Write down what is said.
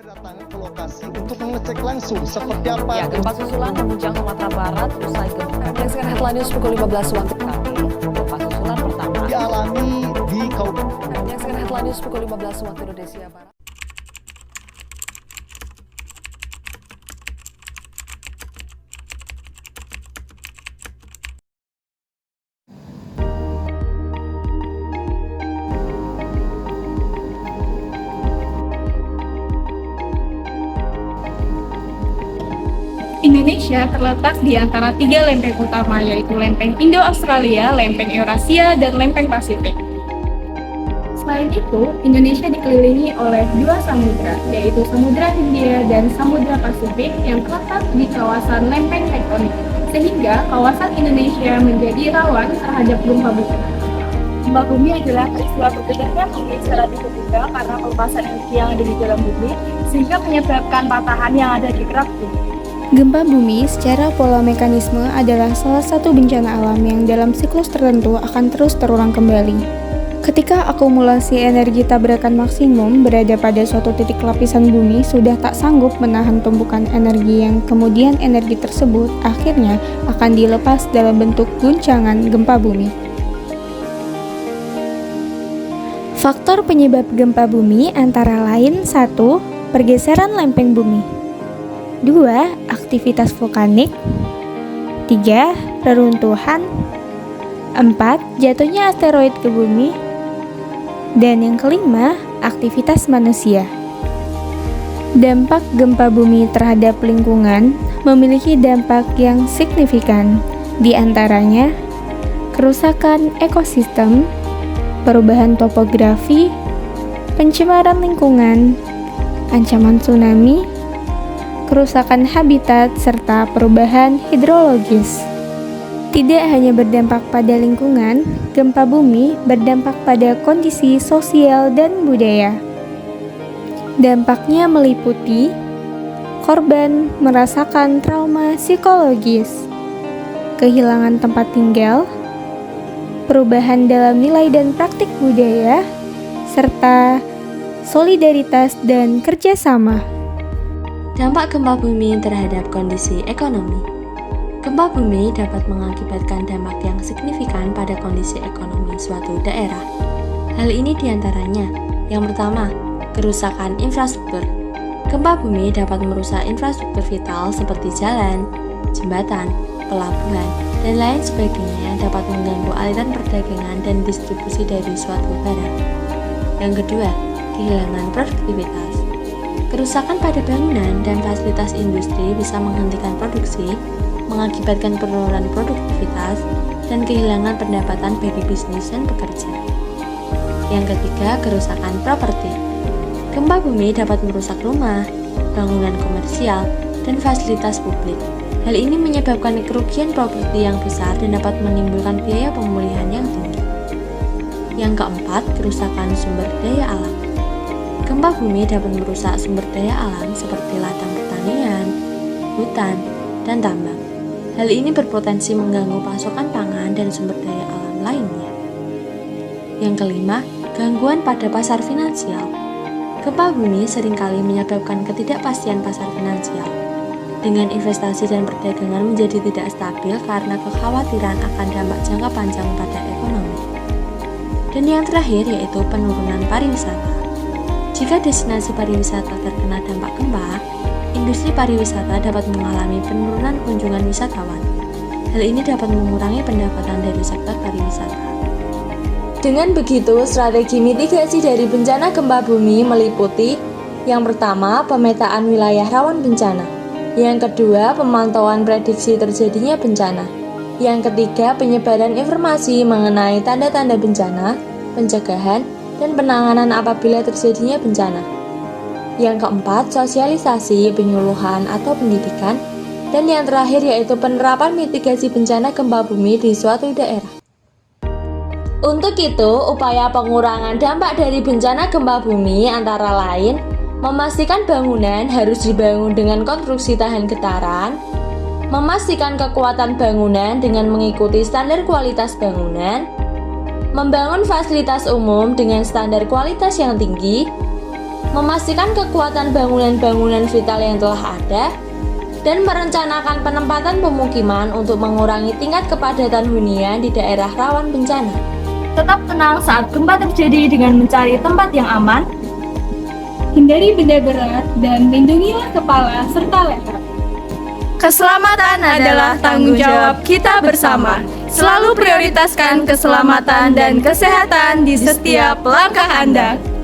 berdatangan ke lokasi untuk mengecek langsung seperti apa. Ya, gempa susulan mengguncang Sumatera Barat usai gempa. Menyaksikan headline news pukul 15 waktu kami. Gempa susulan pertama Dialami di Kabupaten. Menyaksikan headline news pukul 15 waktu Indonesia Barat. Indonesia terletak di antara tiga lempeng utama, yaitu lempeng Indo-Australia, lempeng Eurasia, dan lempeng Pasifik. Selain itu, Indonesia dikelilingi oleh dua samudra, yaitu Samudra Hindia dan Samudra Pasifik yang terletak di kawasan lempeng tektonik, sehingga kawasan Indonesia menjadi rawan terhadap gempa bumi. Gempa bumi adalah peristiwa bergetarnya bumi secara tiba-tiba karena pelepasan energi yang ada di dalam bumi, sehingga menyebabkan patahan yang ada di kerak bumi. Gempa bumi secara pola mekanisme adalah salah satu bencana alam yang dalam siklus tertentu akan terus terulang kembali. Ketika akumulasi energi tabrakan maksimum berada pada suatu titik lapisan bumi sudah tak sanggup menahan tumpukan energi yang kemudian energi tersebut akhirnya akan dilepas dalam bentuk guncangan gempa bumi. Faktor penyebab gempa bumi antara lain 1. Pergeseran lempeng bumi, 2. Aktivitas vulkanik, 3. Reruntuhan, 4. Jatuhnya asteroid ke bumi, dan yang kelima, aktivitas manusia. Dampak gempa bumi terhadap lingkungan memiliki dampak yang signifikan, di antaranya kerusakan ekosistem, perubahan topografi, pencemaran lingkungan, ancaman tsunami, kerusakan habitat, serta perubahan hidrologis. Tidak hanya berdampak pada lingkungan, gempa bumi berdampak pada kondisi sosial dan budaya. Dampaknya meliputi korban merasakan trauma psikologis, kehilangan tempat tinggal, perubahan dalam nilai dan praktik budaya, serta solidaritas dan kerjasama. Dampak gempa bumi terhadap kondisi ekonomi. Gempa bumi dapat mengakibatkan dampak yang signifikan pada kondisi ekonomi suatu daerah. Hal ini diantaranya, yang pertama, kerusakan infrastruktur. Gempa bumi dapat merusak infrastruktur vital seperti jalan, jembatan, pelabuhan, dan lain sebagainya yang dapat mengganggu aliran perdagangan dan distribusi dari suatu barang. Yang kedua, kehilangan produktivitas. Kerusakan pada bangunan dan fasilitas industri bisa menghentikan produksi, mengakibatkan penurunan produktivitas, dan kehilangan pendapatan bagi bisnis dan pekerja. Yang ketiga, kerusakan properti. Gempa bumi dapat merusak rumah, bangunan komersial, dan fasilitas publik. Hal ini menyebabkan kerugian properti yang besar dan dapat menimbulkan biaya pemulihan yang tinggi. Yang keempat, kerusakan sumber daya alam. Gempa bumi dapat merusak sumber daya alam seperti ladang pertanian, hutan, dan tambang. Hal ini berpotensi mengganggu pasokan pangan dan sumber daya alam lainnya. Yang kelima, gangguan pada pasar finansial. Gempa bumi seringkali menyebabkan ketidakpastian pasar finansial, dengan investasi dan perdagangan menjadi tidak stabil karena kekhawatiran akan dampak jangka panjang pada ekonomi. Dan yang terakhir yaitu penurunan pariwisata. Jika destinasi pariwisata terkena dampak gempa, industri pariwisata dapat mengalami penurunan kunjungan wisatawan. Hal ini dapat mengurangi pendapatan dari sektor pariwisata. Dengan begitu, strategi mitigasi dari bencana gempa bumi meliputi: yang pertama, pemetaan wilayah rawan bencana; yang kedua, pemantauan prediksi terjadinya bencana; yang ketiga, penyebaran informasi mengenai tanda-tanda bencana, pencegahan, dan penanganan apabila terjadinya bencana; yang keempat, sosialisasi, penyuluhan, atau pendidikan; dan yang terakhir yaitu penerapan mitigasi bencana gempa bumi di suatu daerah. Untuk itu, upaya pengurangan dampak dari bencana gempa bumi antara lain memastikan bangunan harus dibangun dengan konstruksi tahan getaran, memastikan kekuatan bangunan dengan mengikuti standar kualitas bangunan, membangun fasilitas umum dengan standar kualitas yang tinggi, memastikan kekuatan bangunan-bangunan vital yang telah ada, dan merencanakan penempatan pemukiman untuk mengurangi tingkat kepadatan hunian di daerah rawan bencana. Tetap tenang saat gempa terjadi dengan mencari tempat yang aman, hindari benda berat, dan lindungilah kepala serta leher. Keselamatan adalah tanggung jawab kita bersama. Selalu prioritaskan keselamatan dan kesehatan di setiap langkah Anda.